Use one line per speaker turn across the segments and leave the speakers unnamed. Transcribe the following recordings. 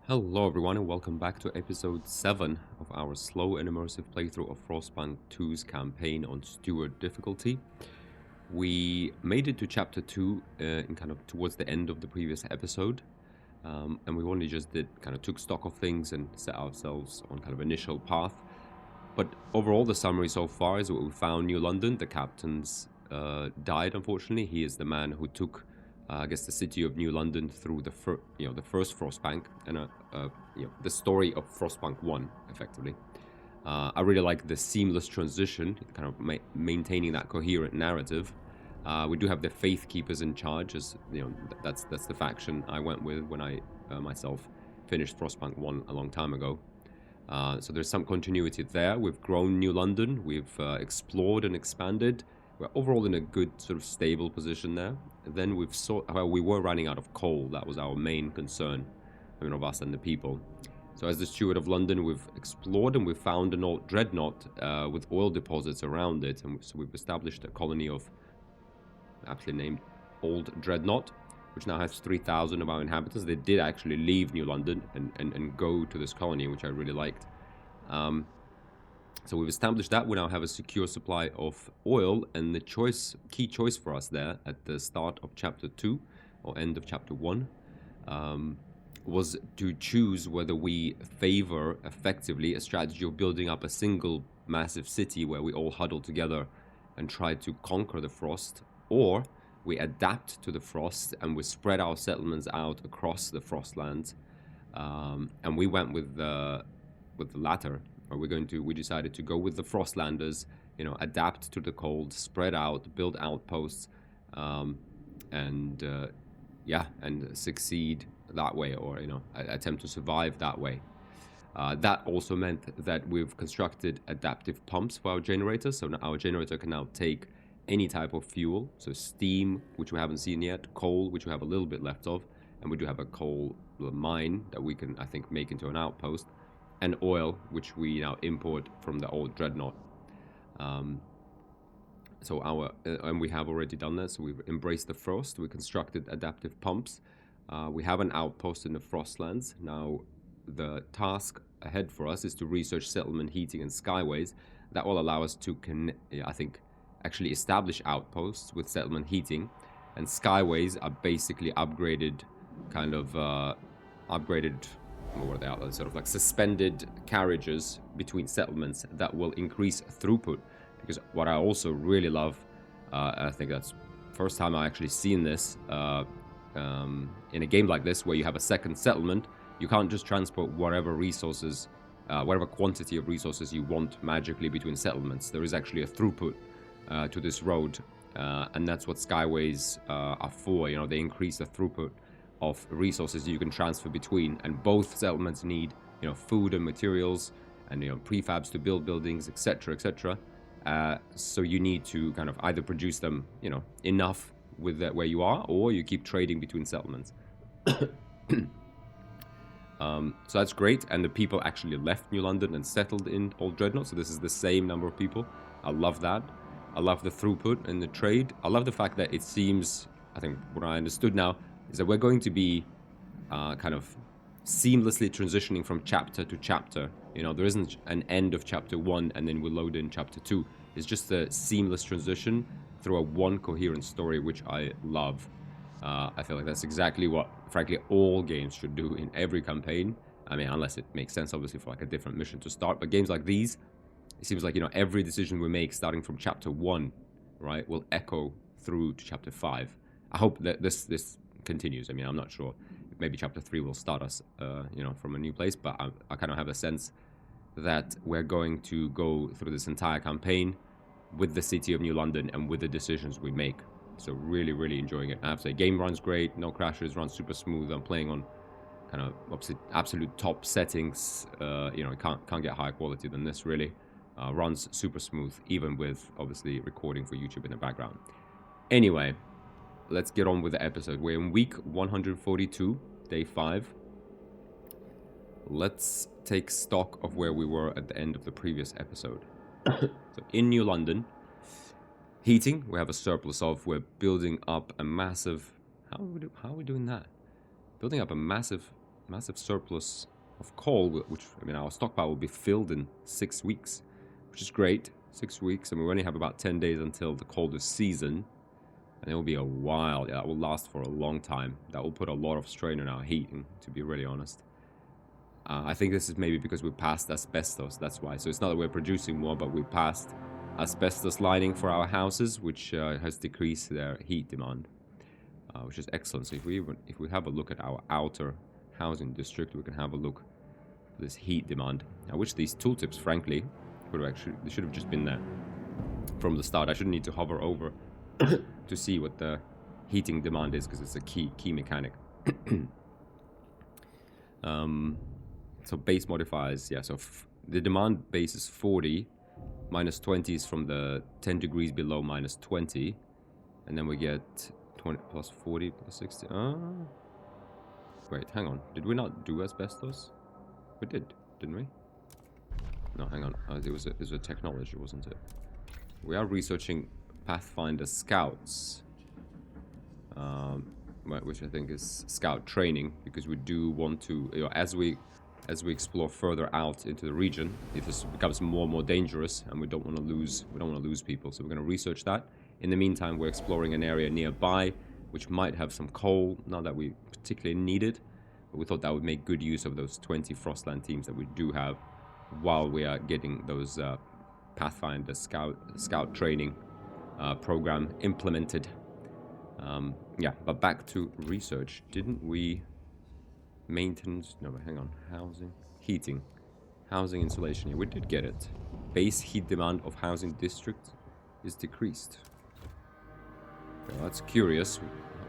Hello everyone and welcome back to episode 7 of our slow and immersive playthrough of Frostpunk 2's campaign on Steward difficulty. We made it to chapter 2 in kind of towards the end of the previous episode, and we only just took stock of things and set ourselves on kind of initial path. But overall, the summary so far is that we found New London. The captain's died, unfortunately. He is the man who took the city of New London through the first Frostpunk and the story of Frostpunk 1, effectively. I really like the seamless transition, kind of maintaining that coherent narrative. We do have the Faith Keepers in charge, as that's the faction I went with when I myself finished Frostpunk 1 a long time ago. So there's some continuity there. We've grown New London. We've explored and expanded. We're overall in a good sort of stable position there. Then we were running out of coal. That was our main concern, of us and the people. So as the Steward of London, we've explored and we've found an old dreadnought with oil deposits around it. And so we've established a colony of, aptly named, Old Dreadnought, which now has 3,000 of our inhabitants. They did actually leave New London and go to this colony, which I really liked. So we've established that. We now have a secure supply of oil, and the key choice for us there at the start of chapter 2 or end of chapter 1 was to choose whether we favor effectively a strategy of building up a single massive city where we all huddle together and try to conquer the frost, or we adapt to the frost and we spread our settlements out across the frostlands. And we went with the latter. Or we decided to go with the Frostlanders, adapt to the cold, spread out, build outposts, and succeed that way, or attempt to survive that way. That also meant that we've constructed adaptive pumps for our generator, so now our generator can now take any type of fuel, so steam, which we haven't seen yet, coal, which we have a little bit left of, and we do have a coal mine that we can, I think, make into an outpost, and oil, which we now import from the old dreadnought. And we have already done that. So we've embraced the frost. We constructed adaptive pumps. We have an outpost in the Frostlands. Now, the task ahead for us is to research settlement heating and skyways. That will allow us to, actually establish outposts with settlement heating. And skyways are basically upgraded, or they are sort of like suspended carriages between settlements that will increase throughput. Because what I also really love, and I think that's the first time I actually seen this in a game like this, where you have a second settlement, you can't just transport whatever quantity of resources you want magically between settlements. There is actually a throughput to this road, and that's what skyways are for. They increase the throughput of resources you can transfer between, and both settlements need food and materials and prefabs to build buildings, etc. So you need to kind of either produce them enough with where you are, or you keep trading between settlements. So that's great, and the people actually left New London and settled in Old Dreadnought, so this is the same number of people. I love that. I love the throughput and the trade. I love the fact that it seems, I think what I understood now, is that we're going to be kind of seamlessly transitioning from chapter to chapter. There isn't an end of chapter 1 and then we load in chapter 2. It's just a seamless transition through one coherent story, which I love. I feel like that's exactly what, frankly, all games should do in every campaign. I mean, unless it makes sense, obviously, for like a different mission to start. But games like these, it seems like, every decision we make starting from chapter 1, right, will echo through to chapter 5. I hope that this continues. I mean, I'm not sure. Maybe chapter 3 will start us, from a new place, but I kind of have a sense that we're going to go through this entire campaign with the city of New London and with the decisions we make. So really, really enjoying it. I have to say, game runs great, no crashes, runs super smooth. I'm playing on kind of absolute top settings. Can't get higher quality than this, really. Runs super smooth, even with, obviously, recording for YouTube in the background. Anyway, let's get on with the episode. We're in week 142, day 5. Let's take stock of where we were at the end of the previous episode. So in New London, heating, we have a surplus of. We're building up a massive... How are we doing that? Building up a massive massive surplus of coal, which, I mean, our stockpile will be filled in 6 weeks, which is great. 6 weeks, and we only have about 10 days until the coldest season. And it will be a while. Yeah, that will last for a long time. That will put a lot of strain on our heating, to be really honest. I think this is maybe because we passed asbestos, that's why. So it's not that we're producing more, but we passed asbestos lining for our houses, which has decreased their heat demand, which is excellent. So if we have a look at our outer housing district, we can have a look at this heat demand. I wish these tooltips, frankly, they should have just been there from the start. I shouldn't need to hover over to see what the heating demand is, because it's a key mechanic. So base modifiers, yeah, so the demand base is 40, minus 20 is from the 10 degrees below minus 20, and then we get 20 plus 40 plus 60. Wait, hang on, did we not do asbestos? We did, didn't we? No, hang on, it was a technology, wasn't it? We are researching Pathfinder Scouts, which I think is scout training, because we do want to, you know, as we explore further out into the region, it just becomes more and more dangerous, and we don't want to lose people. So we're going to research that. In the meantime, we're exploring an area nearby which might have some coal, not that we particularly need it, but we thought that would make good use of those 20 Frostland teams that we do have, while we are getting those Pathfinder scout training program implemented. Yeah, but back to research. Didn't we maintenance? No, hang on. Housing insulation. Yeah, we did get it. Base heat demand of housing district is decreased. Okay, well, that's curious.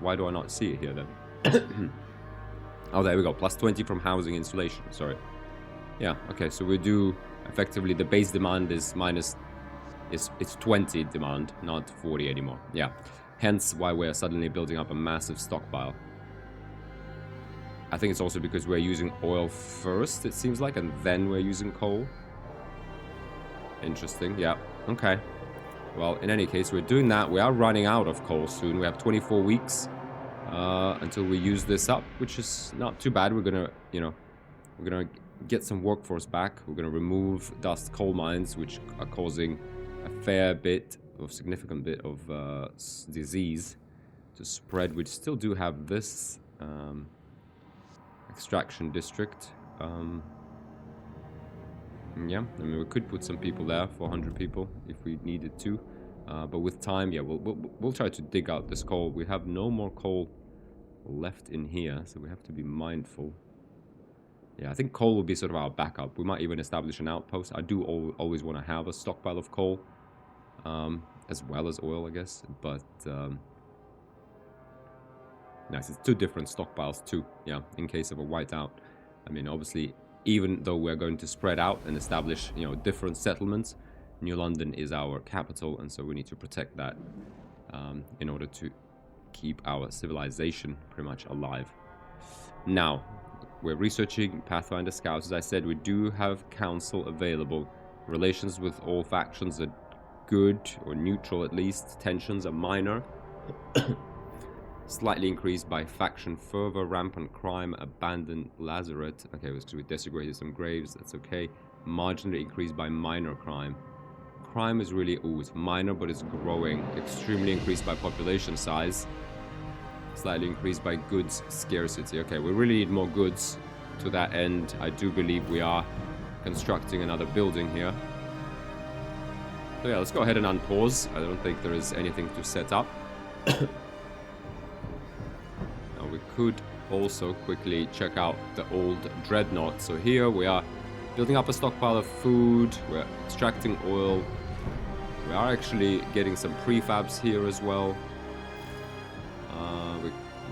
Why do I not see it here then? Oh, there we go. Plus 20 from housing insulation. Sorry. Yeah. Okay. So we do effectively, the base demand is minus. It's 20 demand, not 40 anymore. Yeah. Hence why we're suddenly building up a massive stockpile. I think it's also because we're using oil first, it seems like, and then we're using coal. Interesting, yeah. Okay. Well, in any case, we're doing that. We are running out of coal soon. We have 24 weeks until we use this up, which is not too bad. We're gonna, we're gonna get some workforce back. We're gonna remove dust coal mines, which are causing a significant bit of disease to spread. We still do have this extraction district. Yeah, I mean, we could put some people there, 400 people, if we needed to. But with time, yeah, we'll try to dig out this coal. We have no more coal left in here, so we have to be mindful. Yeah, I think coal will be sort of our backup. We might even establish an outpost. I do always want to have a stockpile of coal, as well as oil, I guess. But nice, it's two different stockpiles too. Yeah, in case of a whiteout. I mean, obviously, even though we're going to spread out and establish, different settlements, New London is our capital, and so we need to protect that in order to keep our civilization pretty much alive. Now, we're researching Pathfinder Scouts. As I said, we do have council available. Relations with all factions are good, or neutral at least. Tensions are minor. Slightly increased by faction fervor, rampant crime, abandoned lazaret. Okay, it was because we desecrated some graves, that's okay. Marginally increased by minor crime. Crime is really, it's minor, but it's growing. Extremely increased by population size. Slightly increased by goods scarcity. Okay, we really need more goods. To that end, I do believe we are constructing another building here. So yeah, let's go ahead and unpause. I don't think there is anything to set up. We could also quickly check out the old dreadnought. So here we are building up a stockpile of food, we're extracting oil, we are actually getting some prefabs here as well.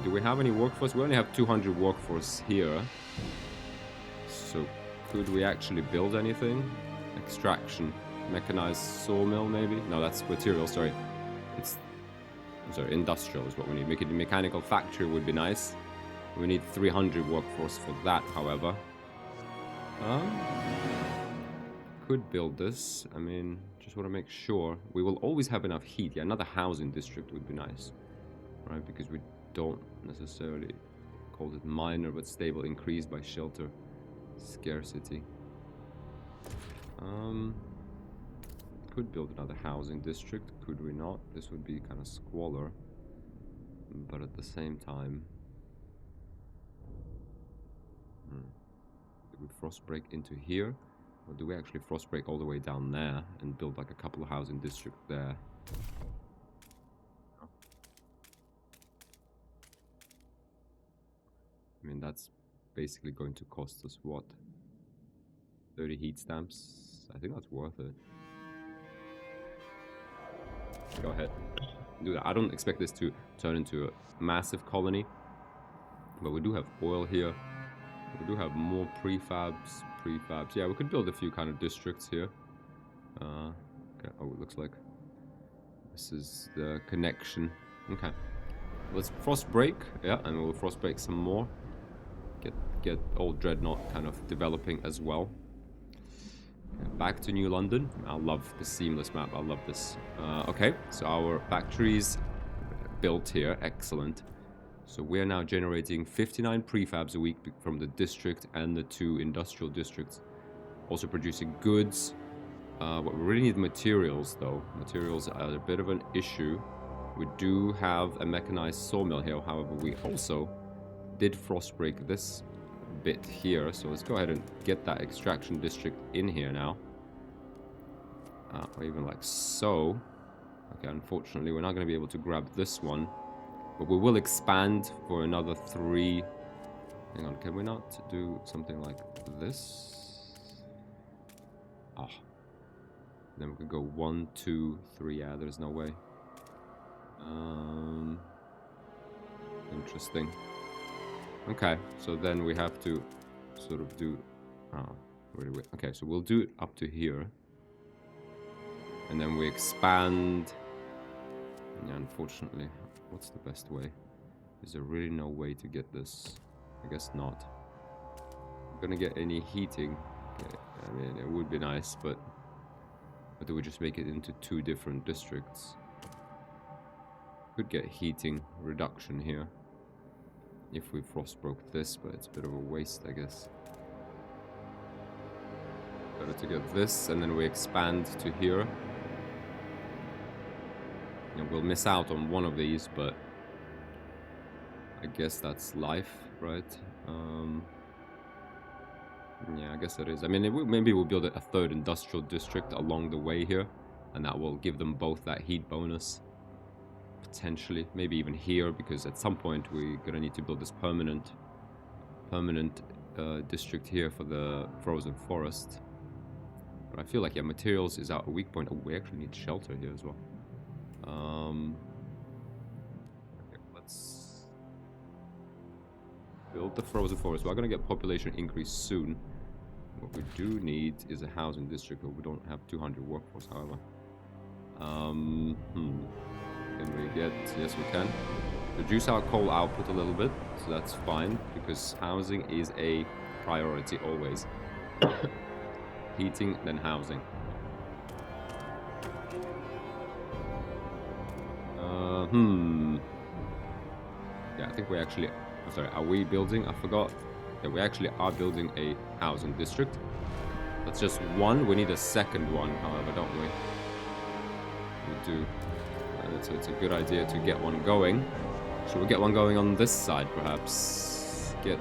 Do we have any workforce? We only have 200 workforce here. So could we actually build anything? Extraction, mechanized sawmill maybe? No, that's material, sorry. Industrial is what we need. Making a mechanical factory would be nice. We need 300 workforce for that, however. Could build this. I mean, just want to make sure. We will always have enough heat. Yeah, another housing district would be nice. Right, because we don't necessarily called it minor but stable increase by shelter scarcity. Could build another housing district, could we not? This would be kind of squalor, but at the same time, do we frost break into here, or do we actually frost break all the way down there and build like a couple of housing districts there? I mean, that's basically going to cost us what? 30 heat stamps? I think that's worth it. Go ahead. Do that. I don't expect this to turn into a massive colony, but we do have oil here. We do have more prefabs. Yeah, we could build a few kind of districts here. Okay. Oh, it looks like this is the connection. Okay. Let's frost break. Yeah, and we'll frost break some more. Get old Dreadnought kind of developing as well. Okay, back to New London. I love the seamless map. I love this. Okay, so our factories built here. Excellent. So we're now generating 59 prefabs a week from the district and the 2 industrial districts. Also producing goods. But we really need materials, though. Materials are a bit of an issue. We do have a mechanized sawmill here. However, we also did frost break this bit here. So let's go ahead and get that extraction district in here now. Or even like so. Okay, unfortunately, we're not going to be able to grab this one. But we will expand for another 3. Hang on, can we not do something like this? Ah. Then we could go 1, 2, 3. Yeah, there's no way. Interesting. Okay, so then we have to sort of do... wait. Okay, so we'll do it up to here. And then we expand. Yeah, unfortunately. What's the best way? Is there really no way to get this? I guess not. I'm gonna get any heating. Okay, I mean, it would be nice, but... Or do we just make it into 2 different districts? Could get heating reduction here. If we frost broke this, but it's a bit of a waste, I guess. Better to get this, and then we expand to here. And we'll miss out on one of these, but I guess that's life, right? Yeah, I guess it is. I mean, maybe we'll build a 3rd industrial district along the way here, and that will give them both that heat bonus. Potentially, maybe even here, because at some point we're gonna need to build this permanent district here for the frozen forest. But I feel like, yeah, materials is our weak point. Oh, we actually need shelter here as well. Okay, let's build the frozen forest. We're gonna get population increase soon. What we do need is a housing district, but we don't have 200 workforce, however. Can we get... Yes, we can. Reduce our coal output a little bit, so that's fine, because housing is a priority always. Heating, then housing. Yeah, I think we actually... I'm sorry, are we building? I forgot. Yeah, we actually are building a housing district. That's just one. We need a second one, however, don't we? We do. So it's a good idea to get one going. Should we get one going on this side, perhaps? Right,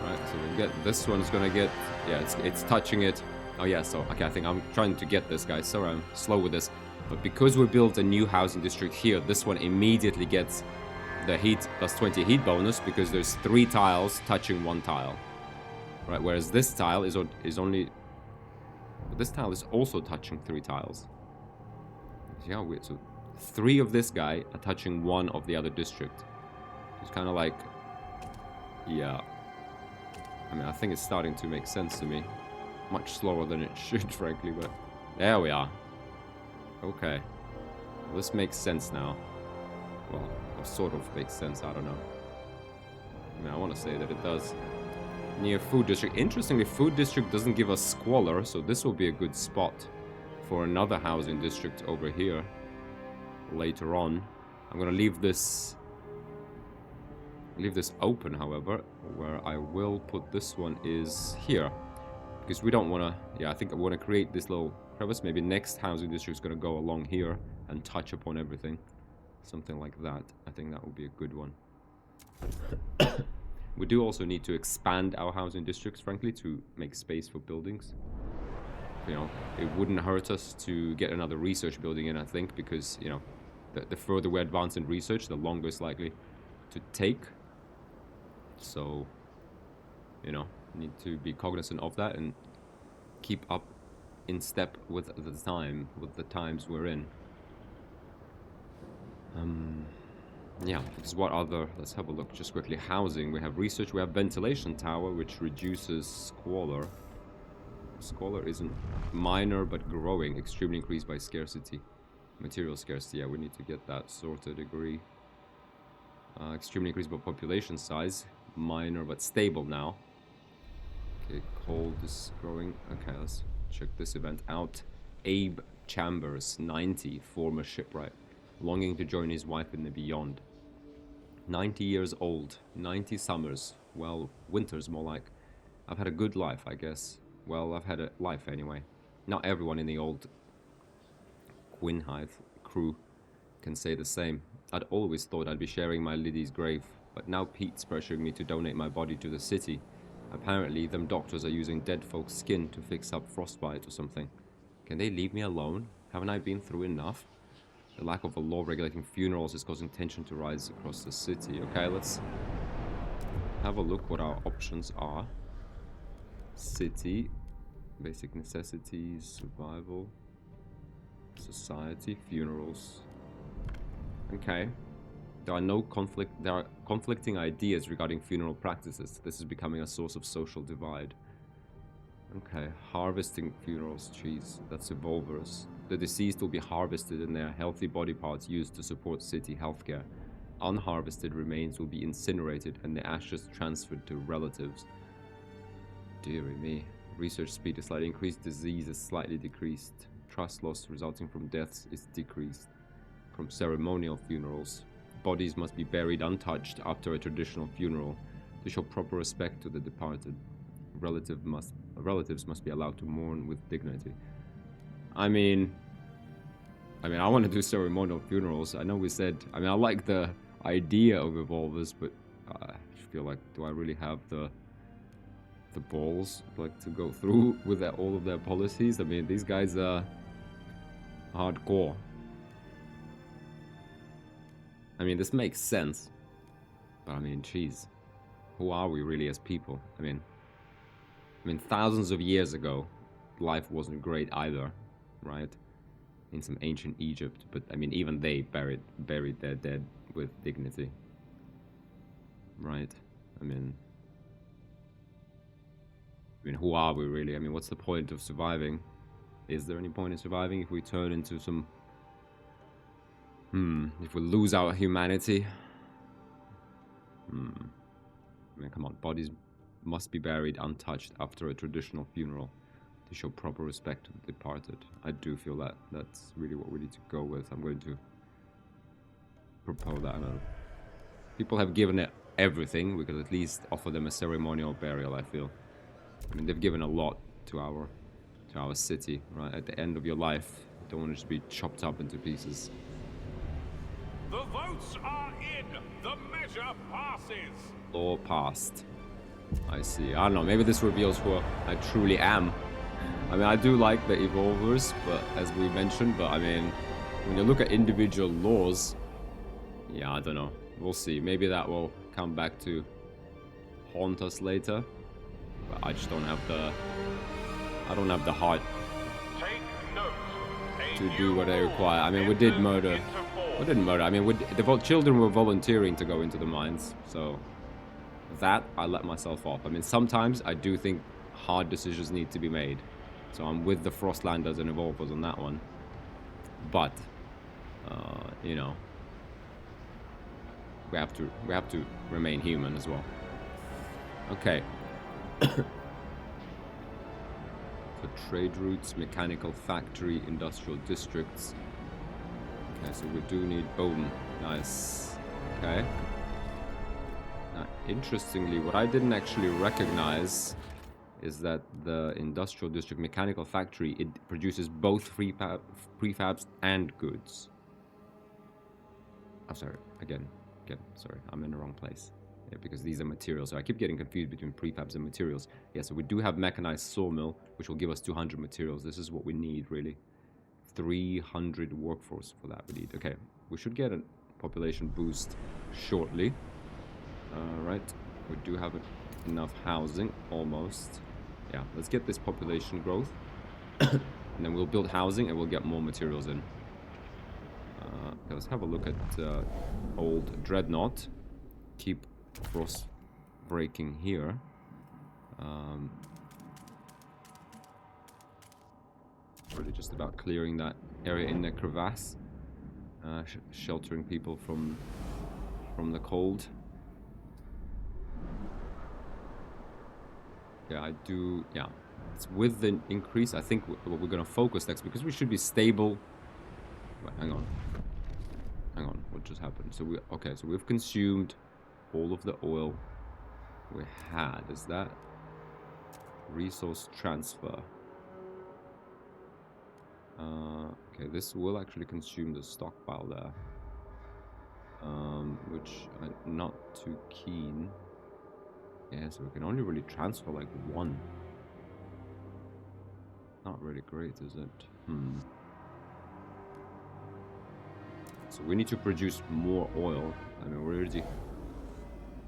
so we get this one's gonna get... Yeah, it's touching it. Oh yeah, so, okay, I think I'm trying to get this, guys. Sorry, I'm slow with this. But because we built a new housing district here, this one immediately gets the heat plus 20 heat bonus, because there's 3 tiles touching 1 tile. Right, whereas this tile is only... This tile is also touching 3 tiles. Yeah, weird. So 3 of this guy are touching 1 of the other district. It's kind of like... Yeah. I mean, I think it's starting to make sense to me. Much slower than it should, frankly, but... There we are. Okay. Well, this makes sense now. Well, or sort of makes sense, I don't know. I mean, I want to say that it does. Near food district. Interestingly, food district doesn't give us squalor, so this will be a good spot for another housing district over here later on. I'm gonna leave this... leave this open, however. Where I will put this one is here. Because we don't want to... Yeah, I think I want to create this little crevice. Maybe next housing district is going to go along here and touch upon everything. Something like that. I think that would be a good one. We do also need to expand our housing districts, frankly, to make space for buildings. You know, it wouldn't hurt us to get another research building in, I think, because, you know, the further we advance in research, the longer it's likely to take. So, you know, need to be cognizant of that and keep up in step with the times we're in. Yeah, because what other, let's have a look just quickly. Housing, we have research, we have ventilation tower, which reduces squalor. Squalor isn't minor, but growing, extremely increased by scarcity. Material scarcity, yeah, we need to get that sorted, agree. Extremely increased by population size, minor, but stable now. Okay, cold is growing. Okay, let's check this event out. Abe Chambers, 90, former shipwright, longing to join his wife in the beyond. 90 years old, 90 summers. Well, winters more like. I've had a good life, I guess. Well, I've had a life anyway. Not everyone in the old Quinhythe crew can say the same. I'd always thought I'd be sharing my Liddy's grave, but now Pete's pressuring me to donate my body to the city. Apparently, them doctors are using dead folks' skin to fix up frostbite or something. Can they leave me alone? Haven't I been through enough? The lack of a law regulating funerals is causing tension to rise across the city. Okay, let's have a look what our options are. City, basic necessities, survival, society, funerals. Okay. There are conflicting ideas regarding funeral practices. This is becoming a source of social divide. Okay, harvesting funerals, jeez, that's evolvers. The deceased will be harvested and their healthy body parts used to support city healthcare. Unharvested remains will be incinerated and the ashes transferred to relatives. Dearie me. Research speed is slightly increased, disease is slightly decreased. Trust loss resulting from deaths is decreased. From ceremonial funerals, bodies must be buried untouched after a traditional funeral to show proper respect to the departed. Relatives must be allowed to mourn with dignity. I mean, I want to do ceremonial funerals. I know we said, I like the idea of evolvers, but I feel like, do I really have the balls to go through with all of their policies? I mean, these guys are hardcore. I mean, this makes sense, but I mean, jeez, who are we really as people? I mean, thousands of years ago, life wasn't great either, right? In some ancient Egypt, but I mean, even they buried their dead with dignity, right? I mean, who are we really? I mean, what's the point of surviving? Is there any point in surviving if we turn into some... if we lose our humanity? I mean, come on, bodies must be buried untouched after a traditional funeral to show proper respect to the departed. I do feel that that's really what we need to go with. I'm going to propose that. I know people have given it everything. We could at least offer them a ceremonial burial, I feel. I mean, they've given a lot to our city, right? At the end of your life, you don't want to just be chopped up into pieces.
The votes are in. The measure passes.
Law passed. I see. I don't know. Maybe this reveals who I truly am. I mean, I do like the evolvers, but as we mentioned, but I mean, when you look at individual laws, yeah, I don't know. We'll see. Maybe that will come back to haunt us later. But I just don't have the heart to do what they require. I mean, we did murder. We didn't murder. I mean, the children were volunteering to go into the mines, so that I let myself off. I mean, sometimes I do think hard decisions need to be made. So I'm with the Frostlanders and Evolvers on that one. But, you know, we have to remain human as well. Okay. So trade routes, mechanical factory, industrial districts. Okay, so we do need boom. Nice. Okay. interestingly, what I didn't actually recognize is that the industrial district mechanical factory, it produces both prefabs and goods. I'm sorry, again, sorry, I'm in the wrong place. Yeah, because these are materials, so I keep getting confused between prefabs and materials. Yeah, so we do have mechanized sawmill, which will give us 200 materials. This is what we need, really. 300 workforce for that we need. Okay, we should get a population boost shortly. Right, we do have enough housing, almost. Yeah, let's get this population growth. And then we'll build housing and we'll get more materials in. Okay, let's have a look at old Dreadnought. Keep frost breaking here. Really just about clearing that area in the crevasse. Sheltering people from the cold. Yeah, I do. Yeah, it's with the increase. I think what we're gonna focus next, because we should be stable. Wait, hang on. What just happened? So so we've consumed all of the oil we had. Is that resource transfer? Okay, this will actually consume the stockpile there, which I'm not too keen. Yeah, so we can only really transfer like one. Not really great, is it? So we need to produce more oil. I mean, we're already...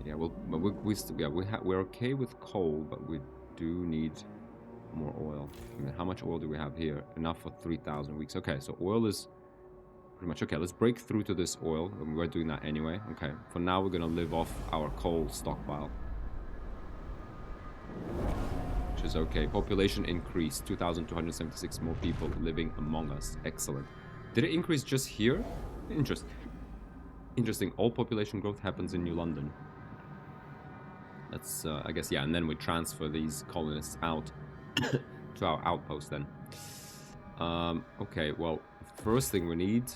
Yeah, well, we're okay with coal, but we do need more oil. I mean, how much oil do we have here? Enough for 3,000 weeks. Okay, so oil is pretty much... Okay, let's break through to this oil. And we're doing that anyway. Okay, for now we're gonna live off our coal stockpile. Which is okay. Population increased. 2,276 more people living among us. Excellent. Did it increase just here? Interesting. All population growth happens in New London. That's, I guess, yeah. And then we transfer these colonists out to our outpost then. Okay, well, first thing we need...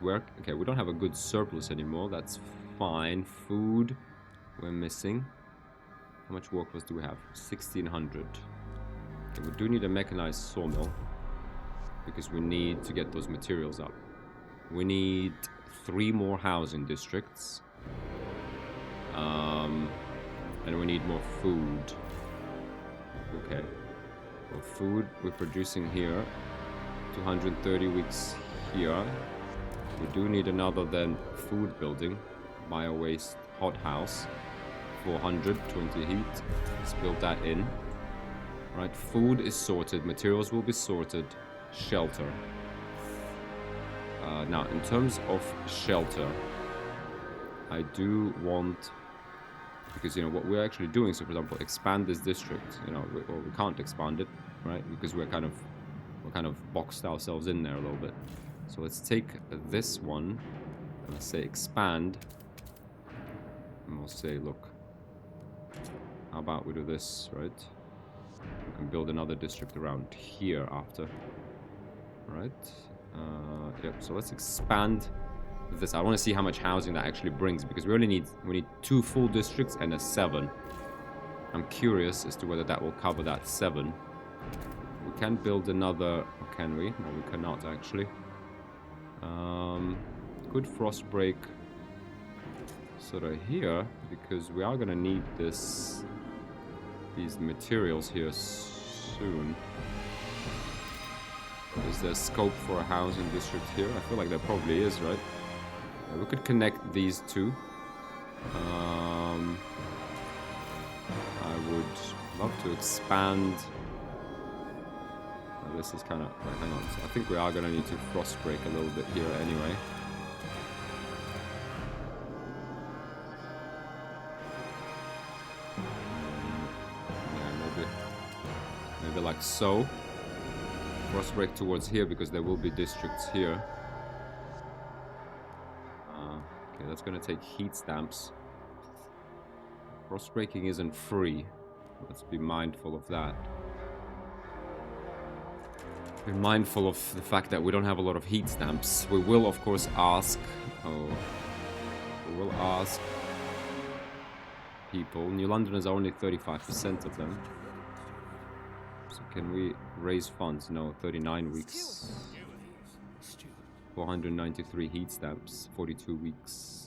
Okay, we don't have a good surplus anymore. That's fine. Food, we're missing. How much workforce do we have? 1,600. Okay, we do need a mechanized sawmill, because we need to get those materials up. We need 3 more housing districts. And we need more food. Okay. Well, food we're producing here. 230 weeks here. We do need another then food building. Bio-waste hothouse. 420 heat. Let's build that in. Right, food is sorted. Materials will be sorted. Shelter. Now, in terms of shelter, I do want, because, you know, what we're actually doing, so for example, expand this district, you know, we can't expand it, right, because we're kind of boxed ourselves in there a little bit. So let's take this one, and let's say expand, and we'll say, look, how about we do this, right? We can build another district around here after, right? Yep, so let's expand this. I want to see how much housing that actually brings, because we need 2 full districts and a 7. I'm curious as to whether that will cover that 7. We can build another, or can we? No, we cannot actually. Good frost break sort of here, because we are going to need these materials here soon. Is there scope for a housing district here? I feel like there probably is, right? We could connect these two. I would love to expand. This is kind of... hang on. So I think we are going to need to frost break a little bit here anyway. Yeah, maybe like so. Frost break towards here, because there will be districts here. Okay, that's going to take heat stamps. Frost breaking isn't free. Let's be mindful of that. Be mindful of the fact that we don't have a lot of heat stamps. We will, of course, ask... we will ask people. New Londoners are only 35% of them. So can we raise funds? No, 39 weeks. 493 heat stamps, 42 weeks.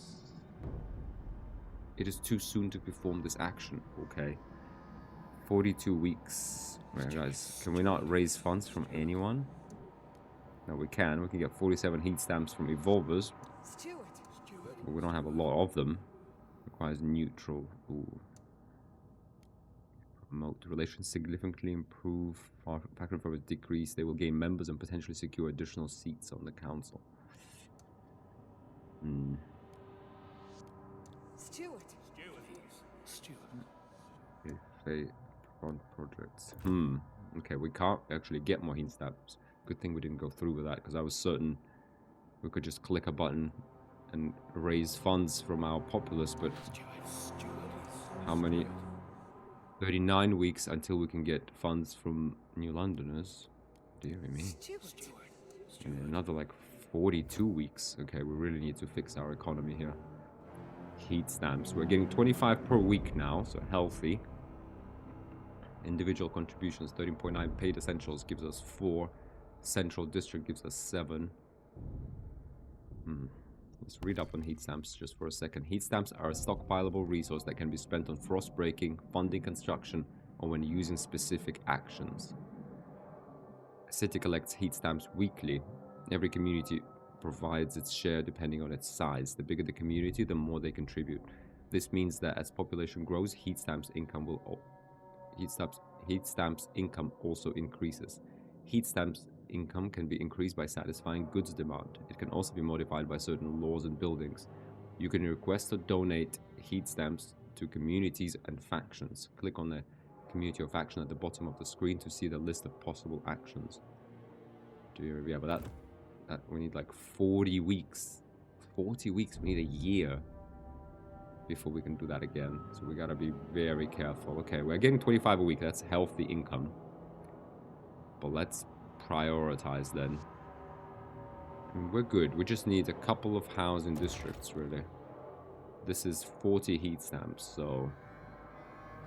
It is too soon to perform this action. Okay. 42 weeks. Right, guys, can we not raise funds from anyone? No, we can. We can get 47 heat stamps from evolvers. But we don't have a lot of them. Requires neutral. Ooh. Promote relations significantly improve. Faction for a decrease. They will gain members and potentially secure additional seats on the council.
Steward.
If they front projects. Okay, we can't actually get more heat stamps. Good thing we didn't go through with that, because I was certain we could just click a button and raise funds from our populace, but how many? 39 weeks until we can get funds from New Londoners. Deary me. And another like 42 weeks. Okay, we really need to fix our economy here. Heat stamps. We're getting 25 per week now, so healthy. Individual contributions, 13.9. Paid essentials gives us 4. Central district gives us 7. Let's read up on heat stamps just for a second. Heat stamps are a stockpileable resource that can be spent on frost breaking, funding construction, or when using specific actions. A city collects heat stamps weekly. Every community provides its share depending on its size. The bigger the community, the more they contribute. This means that as population grows, heat stamps income also increases. Heat stamps income can be increased by satisfying goods demand. It can also be modified by certain laws and buildings. You can request or donate heat stamps to communities and factions. Click on the community or faction at the bottom of the screen to see the list of possible actions. Yeah, but that we need like 40 weeks. 40 weeks, we need a year before we can do that again. So we gotta be very careful. Okay, we're getting 25 a week. That's healthy income. But let's prioritize then. I mean, we're good. We just need a couple of housing districts, really. This is 40 heat stamps, so...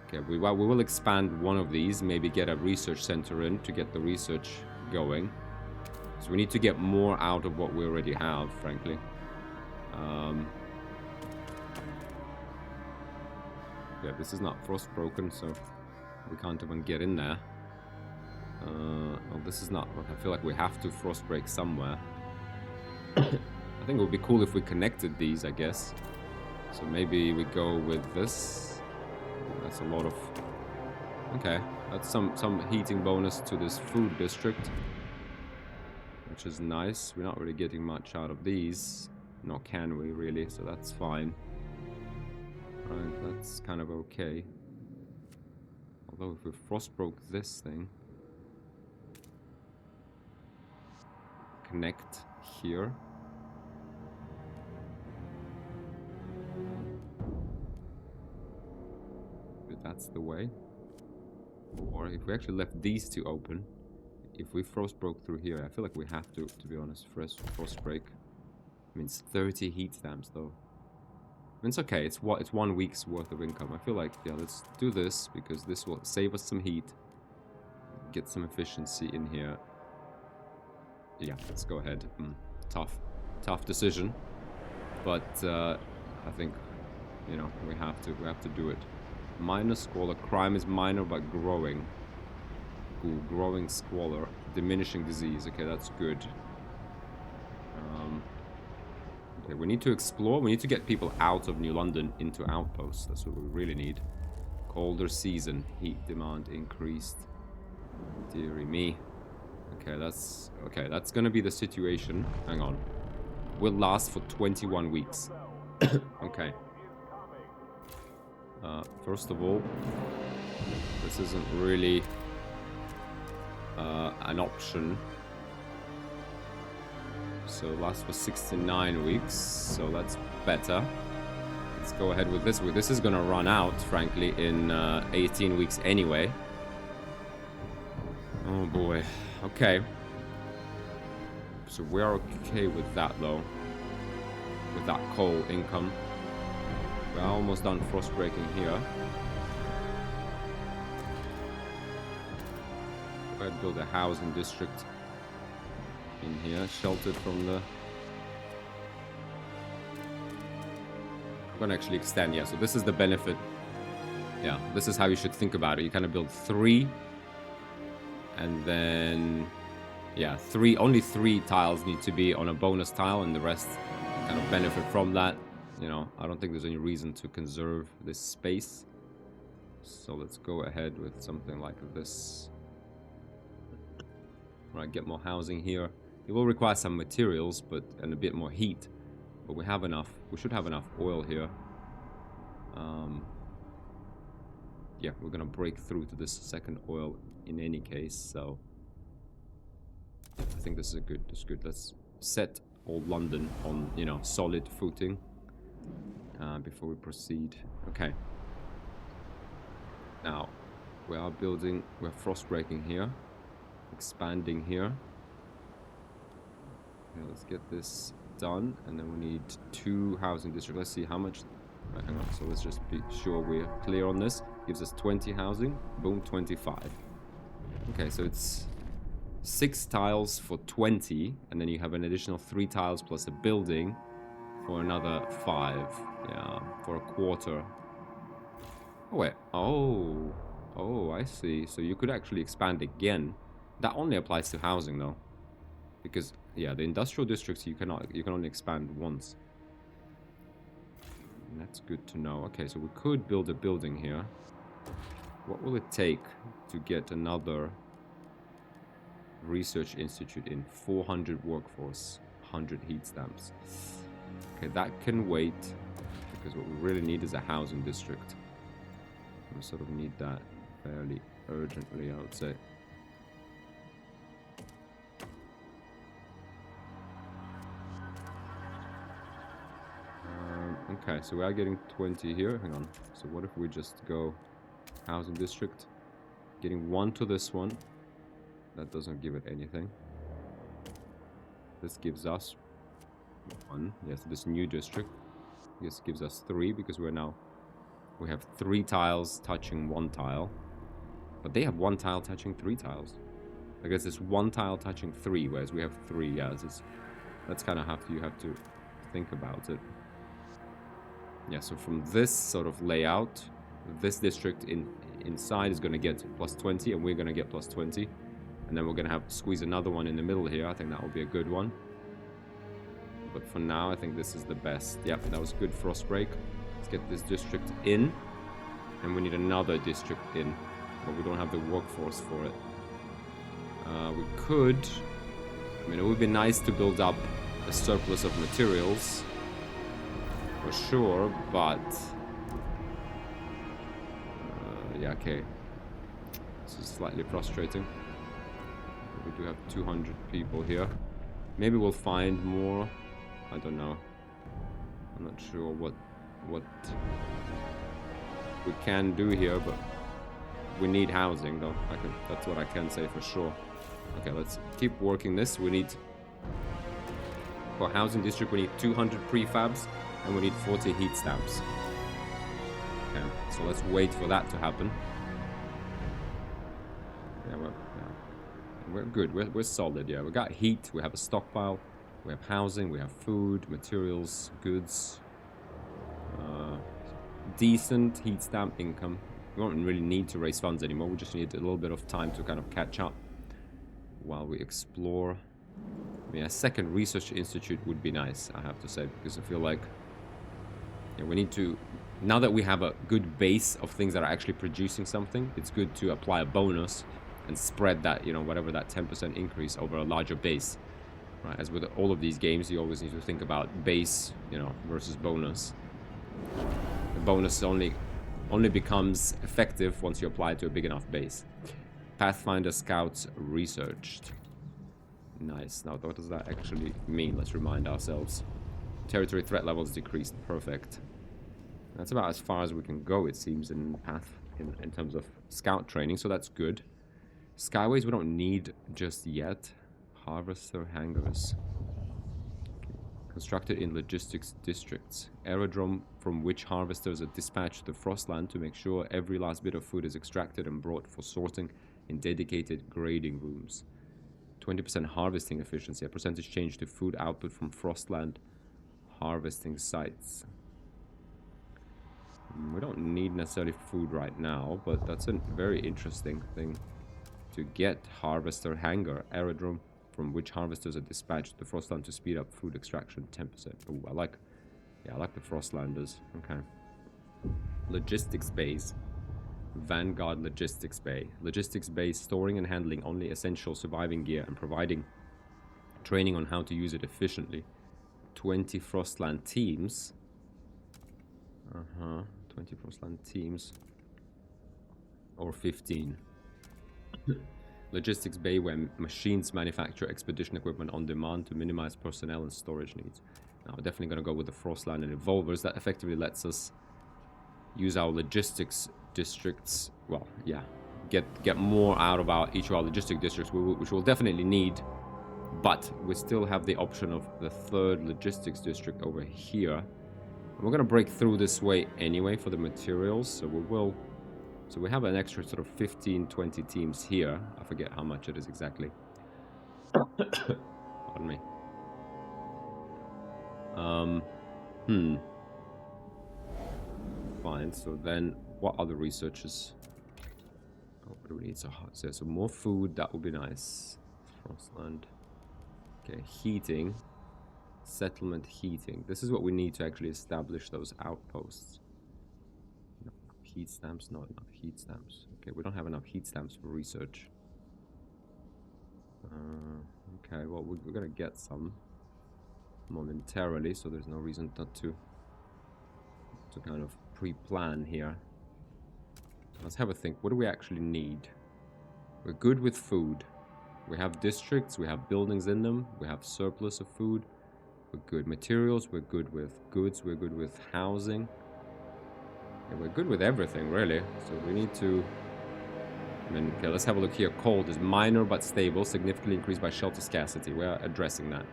Okay, we will expand one of these. Maybe get a research center in to get the research going. So we need to get more out of what we already have, frankly. Yeah, this is not frost broken, so we can't even get in there. Well, this is not... I feel like we have to frost break somewhere. I think it would be cool if we connected these, I guess. So maybe we go with this. That's a lot of... Okay, that's some heating bonus to this food district, which is nice. We're not really getting much out of these. Nor can we, really, so that's fine. Right, that's kind of okay. Although if we frost broke this thing... Connect here. But that's the way. Or if we actually left these two open, if we frost broke through here, I feel like we have to be honest, frost break. I mean, it's 30 heat stamps though. I mean, it's okay, it's 1 week's worth of income. I feel like, yeah, let's do this because this will save us some heat. Get some efficiency in here. Yeah, let's go ahead. Tough decision, but I think, you know, we have to do it. Minor squalor. Crime is minor but growing. Ooh, growing squalor. Diminishing disease. Okay, that's good. Okay, we need to explore. We need to get people out of New London into outposts. That's what we really need. Colder season. Heat demand increased. Deary me. Okay, that's gonna be the situation. Hang on. Will last for 21 weeks. Okay. First of all, this isn't really an option. So last for 69 weeks, so that's better. Let's go ahead with this. This is gonna run out, frankly, in 18 weeks anyway. Oh boy. Okay. So we're okay with that though. With that coal income. We're almost done frost breaking here. Go ahead and build a housing district in here, sheltered from the... I'm gonna actually extend, yeah, so this is the benefit. Yeah, this is how you should think about it. You kind of build 3, and then, yeah, only 3 tiles need to be on a bonus tile, and the rest kind of benefit from that. You know, I don't think there's any reason to conserve this space. So let's go ahead with something like this. Right, get more housing here. It will require some materials, and a bit more heat. But we have enough. We should have enough oil here. Yeah, we're gonna break through to this second oil in any case. So I think this is good. This is good. Let's set old London on, you know, solid footing before we proceed. Okay. Now we are building. We're frost breaking here, expanding here. Okay, let's get this done, and then we need 2 housing districts. Let's see how much. Right, hang on. So let's just be sure we're clear on this. Gives us 20 housing. Boom, 25. Okay, so it's 6 tiles for 20, and then you have an additional 3 tiles plus a building for another 5. Yeah, for a quarter. Oh wait. Oh, I see. So you could actually expand again. That only applies to housing though, because yeah, the industrial districts you can only expand once. And that's good to know. Okay, so we could build a building here. What will it take to get another research institute in? 400 workforce, 100 heat stamps. Okay, that can wait, because what we really need is a housing district. We sort of need that fairly urgently, I would say. Okay, so we are getting 20 here. Hang on. So what if we just go housing district? Getting 1 to this one. That doesn't give it anything. This gives us 1. Yes, this new district. This gives us 3 because we have 3 tiles touching 1 tile. But they have 1 tile touching 3 tiles. I guess it's 1 tile touching 3, whereas we have 3. Yeah, that's kind of you have to think about it. Yeah, so from this sort of layout, this district inside is going to get plus 20, and we're going to get plus 20. And then we're going to have to squeeze another one in the middle here. I think that will be a good one. But for now, I think this is the best. Yep, that was good frost break. Let's get this district in. And we need another district in. But we don't have the workforce for it. We could... I mean, it would be nice to build up a surplus of materials. For sure, but... yeah, okay. This is slightly frustrating. We do have 200 people here. Maybe we'll find more. I don't know. I'm not sure what we can do here, but we need housing though. That's what I can say for sure. Okay, let's keep working this. We need, for housing district, we need 200 prefabs and we need 40 heat stamps. Okay, so let's wait for that to happen. Yeah, we're good. We're solid. Yeah, we got heat. We have a stockpile. We have housing. We have food, materials, goods. Decent heat stamp income. We don't really need to raise funds anymore. We just need a little bit of time to kind of catch up while we explore. I mean, a second research institute would be nice, I have to say, because I feel like we need to, now that we have a good base of things that are actually producing something, it's good to apply a bonus and spread that, whatever that 10% increase over a larger base. Right? As with all of these games, you always need to think about base, versus bonus. The bonus only becomes effective once you apply it to a big enough base. Pathfinder Scouts researched. Nice. Now, what does that actually mean? Let's remind ourselves. Territory threat levels decreased. Perfect. That's about as far as we can go, it seems, in Path in terms of scout training, so that's good. Skyways we don't need just yet. Harvester hangars. Constructed in logistics districts. Aerodrome from which harvesters are dispatched to the Frostland to make sure every last bit of food is extracted and brought for sorting in dedicated grading rooms. 20% harvesting efficiency. A percentage change to food output from Frostland harvesting sites. We don't need necessarily food right now, but that's a very interesting thing to get. Harvester hangar. Aerodrome from which harvesters are dispatched to Frostland to speed up food extraction 10%. Oh, I like the Frostlanders. Okay. Logistics bays. Vanguard Logistics Bay. Logistics Bay storing and handling only essential surviving gear and providing training on how to use it efficiently. 20 Frostland teams. 20 Frostland teams. Or 15. Logistics Bay where machines manufacture expedition equipment on demand to minimize personnel and storage needs. Now we're definitely going to go with the Frostland and Evolvers. That effectively lets us use our logistics districts. Well, yeah, get more out of each of our logistic districts, which we'll definitely need. But we still have the option of the third logistics district over here. And we're going to break through this way anyway for the materials, so we will. So we have an extra sort of 15, 20 teams here. I forget how much it is exactly. Pardon me. Fine, so then what other researches? Oh, what do we need? So more food, that would be nice. Frostland. Okay, heating. Settlement heating. This is what we need to actually establish those outposts. Heat stamps, not enough heat stamps. Okay, we don't have enough heat stamps for research. Okay, well, we're gonna get some momentarily, so there's no reason not to kind of pre-plan here. Let's have a think. What do we actually need? We're good with food. We have districts, we have buildings in them, we have surplus of food. We're good materials, we're good with goods, we're good with housing. Yeah, we're good with everything, really. So we need to... okay, let's have a look here. Cold is minor but stable, significantly increased by shelter scarcity. We're addressing that.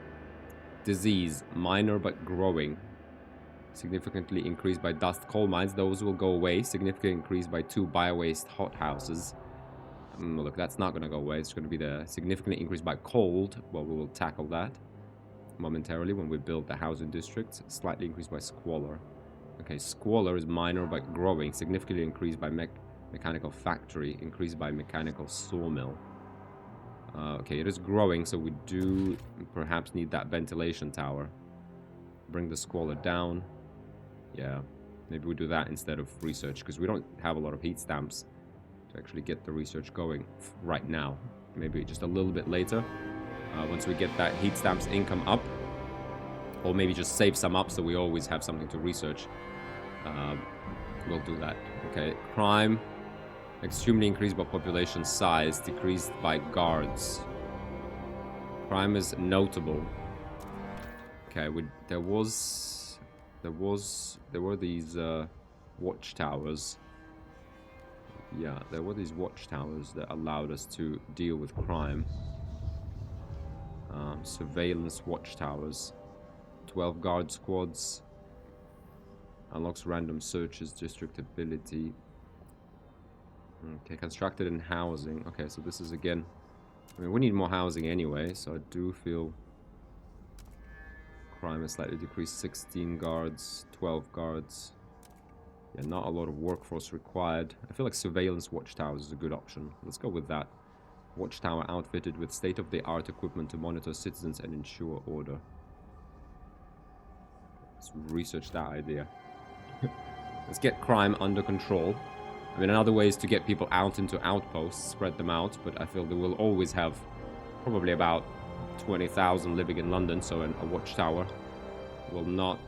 Disease, minor but growing, significantly increased by dust coal mines. Those will go away. Significantly increased by 2 biowaste hothouses. Look, that's not going to go away. It's going to be the significantly increased by cold. Well, we will tackle that momentarily when we build the housing districts. Slightly increased by squalor. Okay, squalor is minor but growing, significantly increased by mechanical factory, increased by mechanical sawmill. Okay, it is growing, so we do perhaps need that ventilation tower. Bring the squalor down. Yeah, maybe we do that instead of research, because we don't have a lot of heat stamps to actually get the research going right now. Maybe just a little bit later, once we get that heat stamps income up. Or maybe just save some up so we always have something to research. We'll do that. Okay, crime. Extremely increased by population size, decreased by guards. Crime is notable. Okay, there were these watchtowers. Yeah, there were these watchtowers that allowed us to deal with crime. Surveillance watchtowers. 12 guard squads. Unlocks random searches, district ability. Okay, constructed in housing. Okay, so this is again... I mean, we need more housing anyway, so I do feel... Crime is slightly decreased. 16 guards, 12 guards. Yeah, not a lot of workforce required. I feel like surveillance watchtowers is a good option. Let's go with that. Watchtower outfitted with state-of-the-art equipment to monitor citizens and ensure order. Let's research that idea. Let's get crime under control. I mean, another way is to get people out into outposts, spread them out, but I feel that we'll always have probably about 20,000 living in London, so a watchtower will not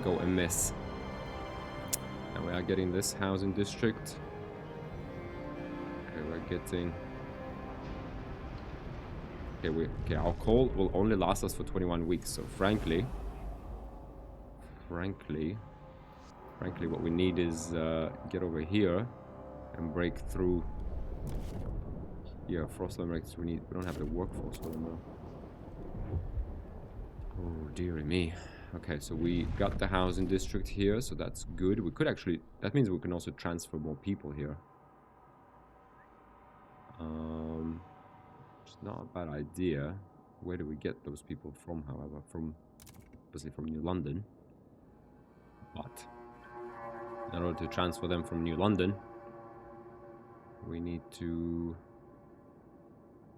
go amiss. And we are getting this housing district. Okay, we're getting... Okay, our call will only last us for 21 weeks, so frankly, what we need is get over here and break through. Yeah, Frostland breaks. We don't have the workforce for them though. Oh, dearie me. Okay, so we got the housing district here, so that's good. We could actually... That means we can also transfer more people here. It's not a bad idea. Where do we get those people from, however? Obviously from New London. But in order to transfer them from New London, we need to,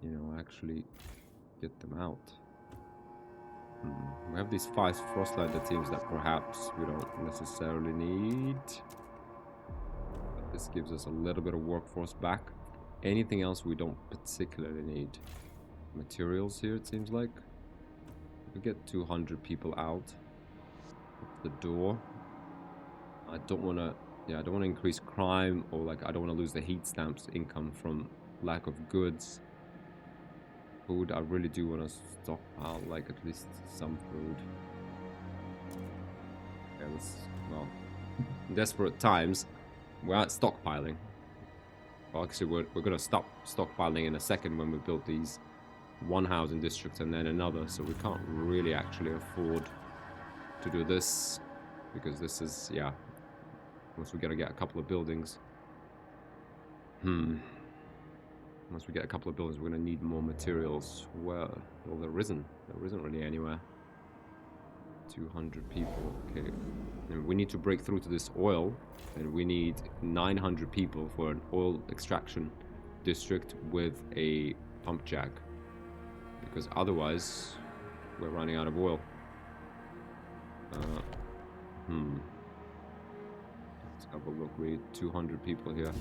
you know, actually get them out. We have these 5 Frostlander teams that perhaps we don't necessarily need. But this gives us a little bit of workforce back. Anything else we don't particularly need. Materials here, it seems like. We get 200 people out of the door. I don't want to, I don't want to increase crime, or like I don't want to lose the heat stamps income from lack of goods. Food, I really do want to stockpile like at least some food. Yeah, well, in desperate times, we're at stockpiling. Well, actually, we're going to stop stockpiling in a second when we build these one housing district and then another, so we can't really actually afford to do this, because this is, once we gotta get a couple of buildings. Once we get a couple of buildings, we're gonna need more materials. Well, there isn't really anywhere. 200 people, okay. And we need to break through to this oil, and we need 900 people for an oil extraction district with a pump jack. Because otherwise, we're running out of oil. Let's have a look. We need 200 people here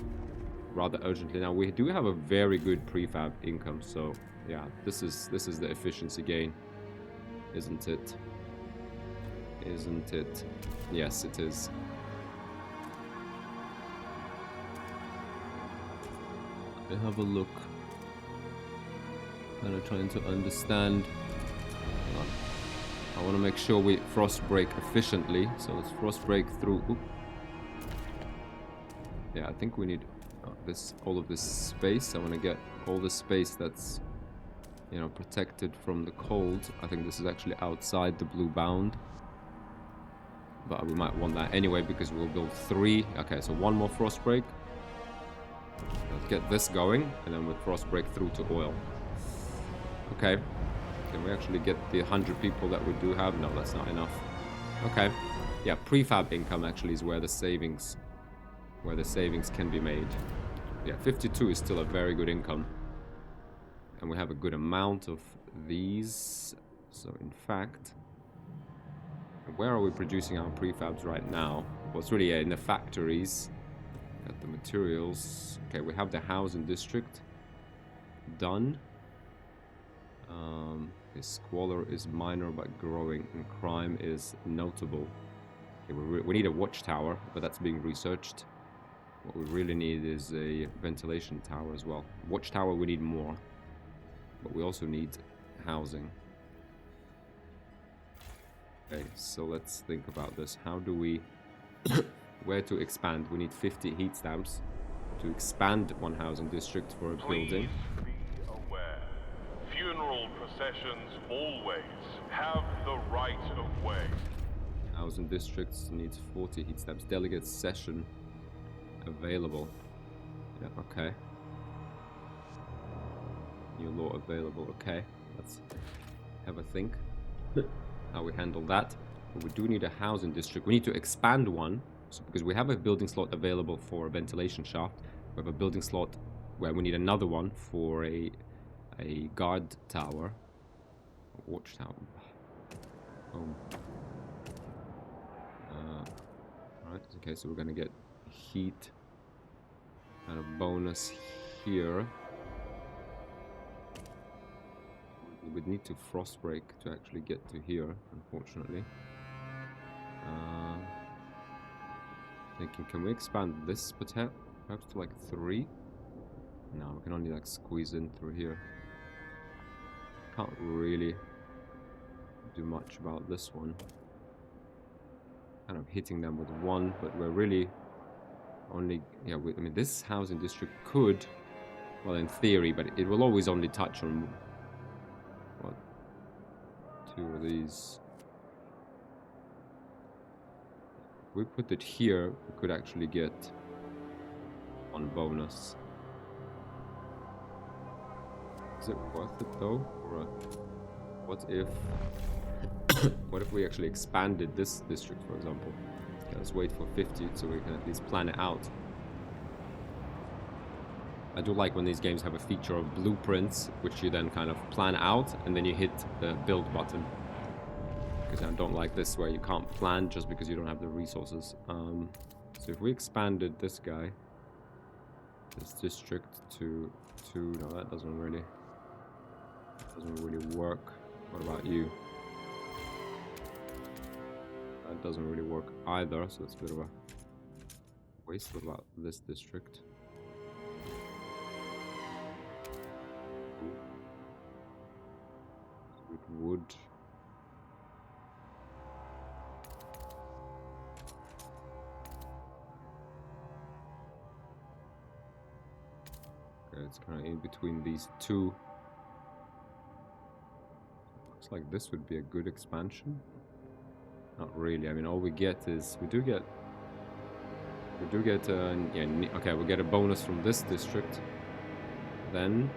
rather urgently. Now, we do have a very good prefab income, so yeah, this is the efficiency gain, isn't it? Isn't it? Yes, it is. I have a look. Kind of trying to understand. I want to make sure we frost break efficiently, so let's frost break through. Oop. Yeah, I think we need all of this space. I want to get all the space that's, you know, protected from the cold. I think this is actually outside the blue bound, but we might want that anyway because we'll build 3. Okay, so 1 more frost break. Let's get this going, and then we'll frost break through to oil. Okay. Can we actually get the 100 people that we do have? No, that's not enough. Okay. Yeah, prefab income actually is where the savings can be made. Yeah, 52 is still a very good income. And we have a good amount of these. So in fact, where are we producing our prefabs right now? Well, it's really in the factories. Got the materials. Okay, we have the housing district done. Squalor is minor but growing, and crime is notable. Okay, we need a watchtower, but that's being researched. What we really need is a ventilation tower as well. Watchtower, we need more, but we also need housing. Okay, so let's think about this. How do we... where to expand? We need 50 heat stamps to expand one housing district for a building.
Please be aware. Funeral processions always have the right of way.
Housing districts needs 40 heat stamps. Delegate session available. Yeah, okay. New law available. Okay, let's have a think how we handle that. But we do need a housing district. We need to expand one, so because we have a building slot available for a ventilation shaft. We have a building slot where we need another one for a guard tower, a watchtower. Right. Okay, so we're gonna get heat and a bonus here. We would need to frost break to actually get to here, unfortunately. Thinking, can we expand this perhaps to like 3? No, we can only like squeeze in through here. Can't really do much about this one. Kind of hitting them with 1, but we're really only... Yeah, I mean, this housing district could... Well, in theory, but it will always only touch on... What? 2 of these. If we put it here, we could actually get 1 bonus. Is it worth it though? Or what if what if we actually expanded this district, for example? Okay, let's wait for 50 so we can at least plan it out. I do like when these games have a feature of blueprints, which you then kind of plan out, and then you hit the build button. Because I don't like this where you can't plan just because you don't have the resources. So if we expanded this guy, this district to 2, no, that doesn't really work. What about you? That doesn't really work either, so it's a bit of a waste. What about this district? It would. Okay, it's kind of in between these 2. Looks like this would be a good expansion. Not really. I mean, all we get is we do get yeah, okay, we get a bonus from this district. Then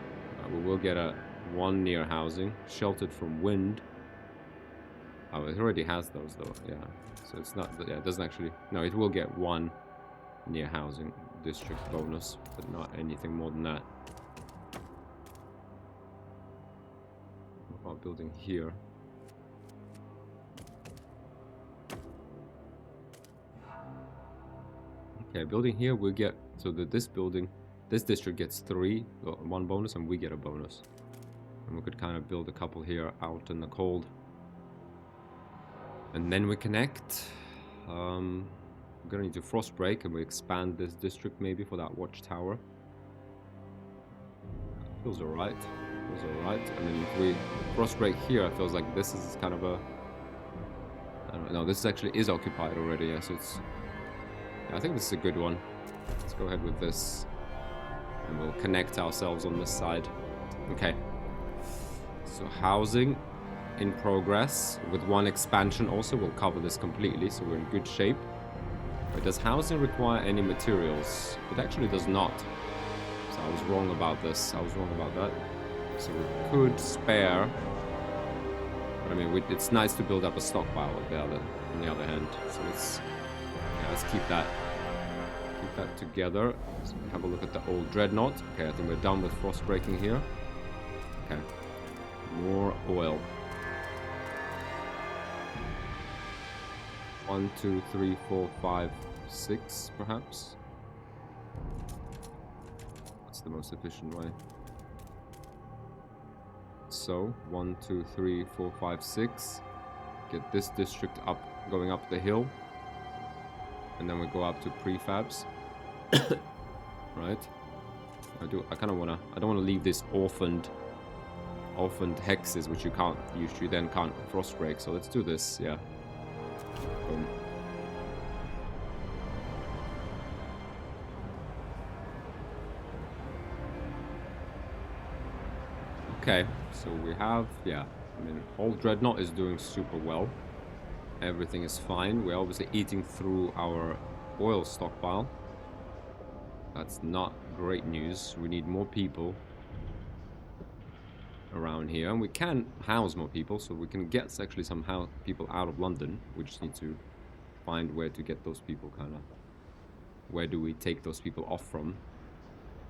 we will get a 1 near housing, sheltered from wind. Oh, it already has those though. Yeah, so it's not. Yeah, it doesn't actually. No, it will get 1 near housing district bonus, but not anything more than that. What about building here? Okay, building here we get, so that this district gets 1 bonus, and we get a bonus. And we could kind of build a couple here out in the cold. And then we connect. We're gonna need to frost break, and we expand this district maybe for that watchtower. Feels alright. Feels alright. And then if we frost break here, it feels like this is kind of a, I don't know, this actually is occupied already, yeah, so it's, I think this is a good one. Let's go ahead with this. And we'll connect ourselves on this side. Okay. So housing in progress. With 1 expansion also, we'll cover this completely, so we're in good shape. But does housing require any materials? It actually does not. So I was wrong about this. I was wrong about that. So we could spare. But I mean, it's nice to build up a stockpile on the other hand. So let's keep that together. Let's have a look at the old dreadnought. Okay, I think we're done with frost breaking here. Okay, more oil. 1, 2, 3, 4, 5, 6, perhaps. That's the most efficient way. So 1, 2, 3, 4, 5, 6. Get this district up, going up the hill. And then we go up to prefabs. Right? I kind of wanna. I don't want to leave this orphaned hexes, which you then can't frost break. So let's do this. Yeah. Boom. Okay. So we have. Yeah. I mean, old dreadnought is doing super well. Everything is fine. We're obviously eating through our oil stockpile. That's not great news. We need more people around here, and we can house more people, so we can get actually some people out of London. We just need to find where to get those people, kind of. Where do we take those people off from?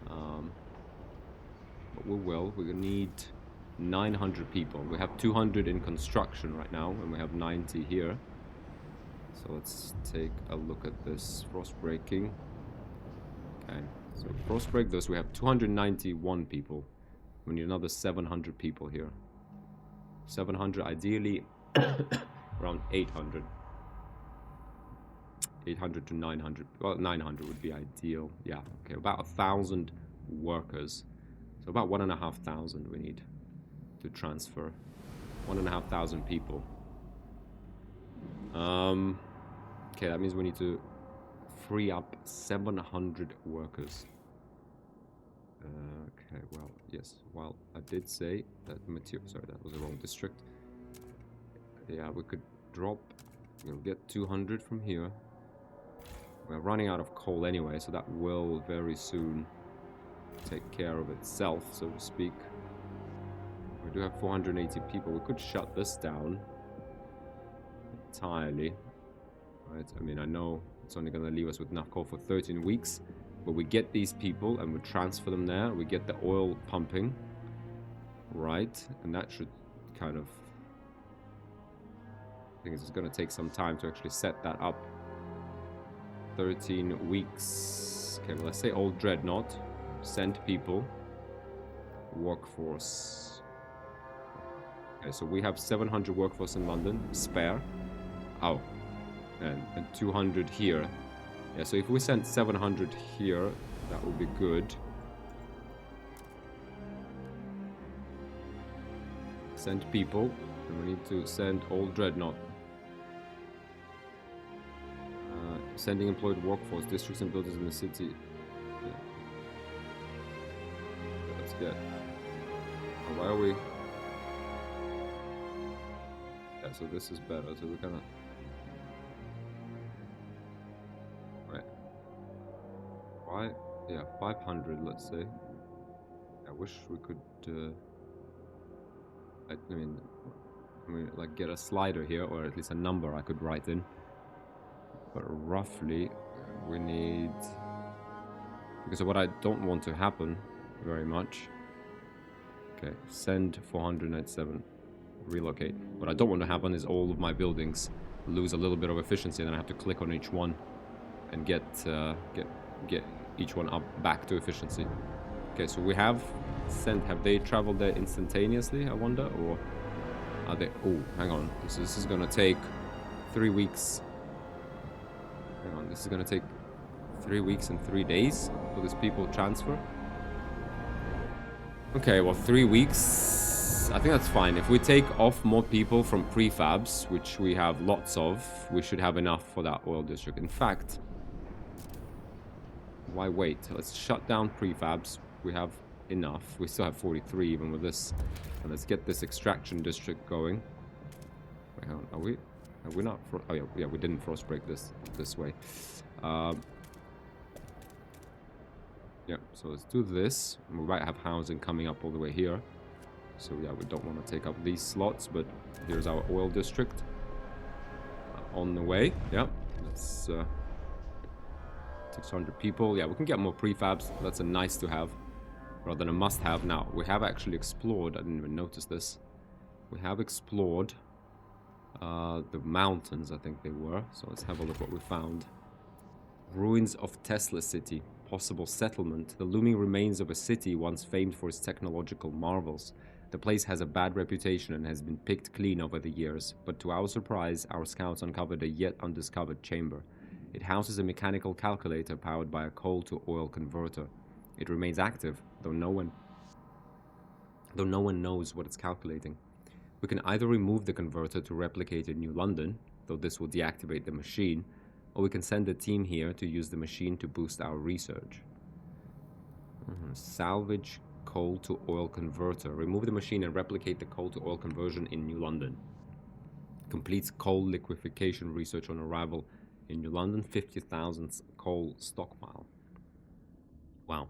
But we will. We're gonna need 900 people. We have 200 in construction right now, and we have 90 here. So let's take a look at this frost breaking. Okay, so frost break this. We have 291 people. We need another 700 people here. 700, ideally around 800. 800 to 900. Well, 900 would be ideal. Yeah, okay, about 1,000 workers. So about 1,500 we need to transfer. 1,500 people. Okay, that means we need to free up 700 workers. Okay, well, yes. Well, I did say that material. Sorry, that was the wrong district. Yeah, we could drop... We'll get 200 from here. We're running out of coal anyway, so that will very soon take care of itself, so to speak. We do have 480 people. We could shut this down entirely. Right? I mean, I know it's only going to leave us with enough coal for 13 weeks, but we get these people and we transfer them there. We get the oil pumping, right? And that should kind of... I think it's going to take some time to actually set that up. 13 weeks. Okay, well, let's say old dreadnought. Send people. Workforce. Okay, so we have 700 workforce in London. Spare. Oh. And 200 here. Yeah, so if we send 700 here, that would be good. Send people. And we need to send old dreadnought. Sending employed workforce, districts and buildings in the city. Yeah. Let's get... Oh, why are we... Yeah, so this is better, so we're gonna... Right. Why? Yeah, 500, let's say. I wish we could... I mean, like, get a slider here, or at least a number I could write in. But roughly, we need... Because what I don't want to happen very much... Okay, send 497. Relocate. What I don't want to happen is all of my buildings lose a little bit of efficiency, and then I have to click on each one and get each one up back to efficiency. Okay, so we have sent... Have they traveled there instantaneously, I wonder? Or are they... Oh, hang on. So this is going to take 3 weeks... Hang on, this is going to take 3 weeks and 3 days for this people transfer. Okay, well, 3 weeks, I think that's fine. If we take off more people from prefabs, which we have lots of, we should have enough for that oil district. In fact, why wait? Let's shut down prefabs. We have enough. We still have 43 even with this. And let's get this extraction district going. Wait, hang on, are we... We're not... Oh, yeah, we didn't frost break this way. Yeah, so let's do this. We might have housing coming up all the way here. So, yeah, we don't want to take up these slots, but here's our oil district. On the way. Yeah, that's 600 people. Yeah, we can get more prefabs. That's a nice to have rather than a must have. Now, we have actually explored... I didn't even notice this. We have explored... the mountains, I think they were. So let's have a look what we found. Ruins of Tesla City. Possible settlement. The looming remains of a city once famed for its technological marvels. The place has a bad reputation and has been picked clean over the years, but to our surprise, our scouts uncovered a yet undiscovered chamber. It houses a mechanical calculator powered by a coal-to-oil converter. It remains active, though no one knows what it's calculating. We can either remove the converter to replicate in New London, though this will deactivate the machine, or we can send a team here to use the machine to boost our research. Salvage coal-to-oil converter. Remove the machine and replicate the coal-to-oil conversion in New London. Completes coal liquefaction research on arrival in New London. 50,000 coal stockpile. Wow.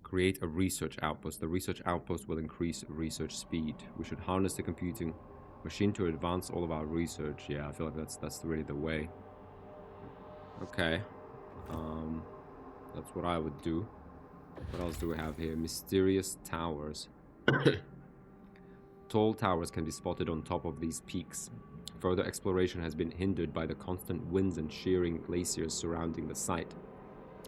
Create a research outpost. The research outpost will increase research speed. We should harness the computing machine to advance all of our research. Yeah, I feel like that's really the way. Okay. That's what I would do. What else do we have here? Mysterious towers. Tall towers can be spotted on top of these peaks. Further exploration has been hindered by the constant winds and shearing glaciers surrounding the site.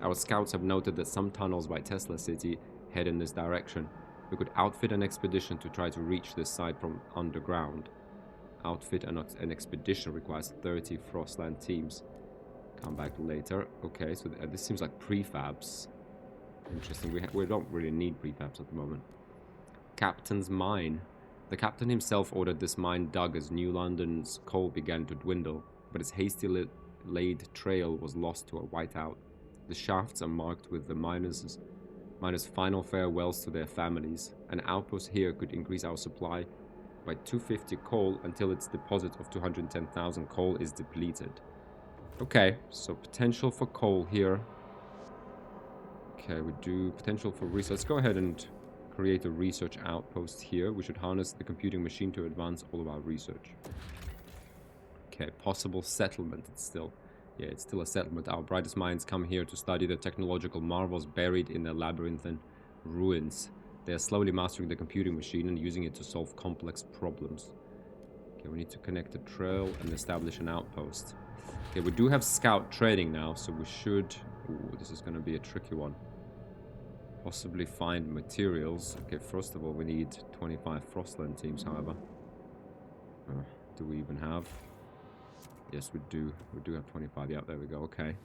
Our scouts have noted that some tunnels by Tesla City head in this direction. We could outfit an expedition to try to reach this site from underground. Outfit an expedition requires 30 Frostland teams. Come back later. Okay, so this seems like prefabs. Interesting. We don't really need prefabs at the moment. Captain's mine. The captain himself ordered this mine dug as New London's coal began to dwindle, but its hastily laid trail was lost to a whiteout. The shafts are marked with the miners' final farewells to their families. An outpost here could increase our supply by 250 coal until its deposit of 210,000 coal is depleted. Okay, so potential for coal here. Okay, we do potential for research. Let's go ahead and create a research outpost here. We should harness the computing machine to advance all of our research. Okay, possible settlement. It's still a settlement. Our brightest minds come here to study the technological marvels buried in the labyrinthine ruins. They are slowly mastering the computing machine and using it to solve complex problems. Okay, we need to connect a trail and establish an outpost. Okay, we do have scout training now, so we should... Ooh, this is going to be a tricky one. Possibly find materials. Okay, first of all, we need 25 Frostland teams, however. Do we even have... Yes, we do. We do have 25. Yeah, there we go. Okay.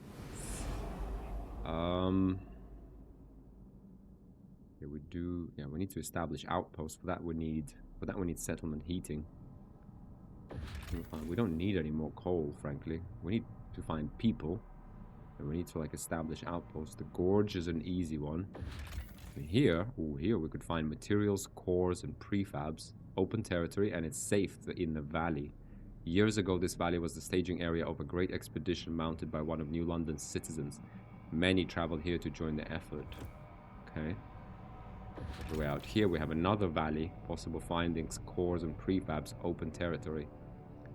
Yeah, we do. Yeah, we need to establish outposts. For that, we need settlement heating. We don't need any more coal, frankly. We need to find people, and we need to like establish outposts. The gorge is an easy one. And here we could find materials, cores, and prefabs. Open territory, and it's safe in the valley. Years ago, this valley was the staging area of a great expedition mounted by one of New London's citizens. Many traveled here to join the effort. Okay. All the way out here, we have another valley. Possible findings, cores, and prefabs. Open territory.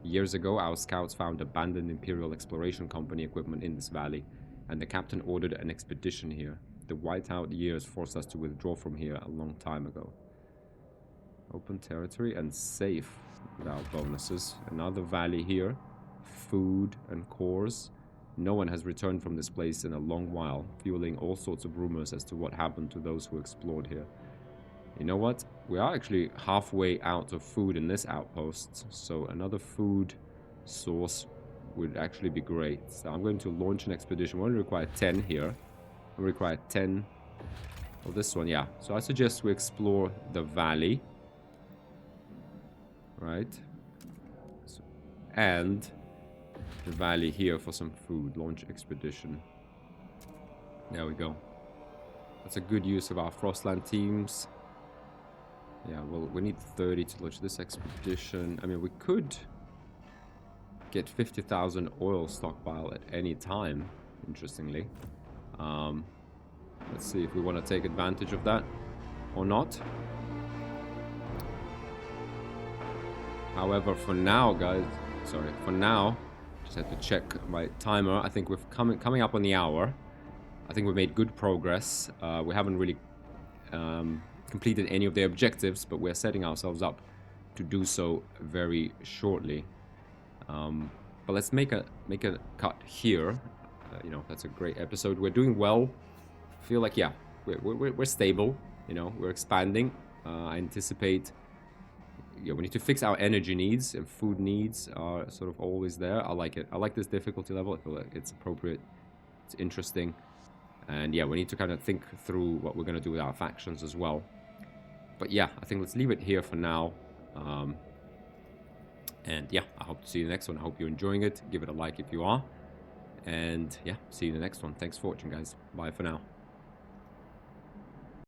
Years ago, our scouts found abandoned Imperial Exploration Company equipment in this valley, and the captain ordered an expedition here. The whiteout years forced us to withdraw from here a long time ago. Open territory and safe. Without bonuses. Another valley here. Food and cores. No one has returned from this place in a long while, fueling all sorts of rumors as to what happened to those who explored here. You know what? We are actually halfway out of food in this outpost, so another food source would actually be great. So I'm going to launch an expedition. We're going to require 10 here. We require 10 of this one, yeah. So I suggest we explore the valley. Right, and the valley here for some food. Launch expedition. There we go. That's a good use of our Frostland teams. Yeah, well, we need 30 to launch this expedition. I mean, we could get 50,000 oil stockpile at any time, interestingly. Let's see if we want to take advantage of that or not. However, for now, guys, just had to check my timer. I think we're coming up on the hour. I think we've made good progress. We haven't really completed any of the objectives, but we're setting ourselves up to do so very shortly. But let's make a cut here. You know, that's a great episode. We're doing well. I feel like, yeah, we're stable. You know, we're expanding. I anticipate. Yeah, we need to fix our energy needs, and food needs are sort of always there. I like it. I like this difficulty level. I feel like it's appropriate. It's interesting. And yeah, we need to kind of think through what we're going to do with our factions as well. But yeah, I think let's leave it here for now. And yeah, I hope to see you in the next one. I hope you're enjoying it. Give it a like if you are. And yeah, see you in the next one. Thanks for watching, guys. Bye for now.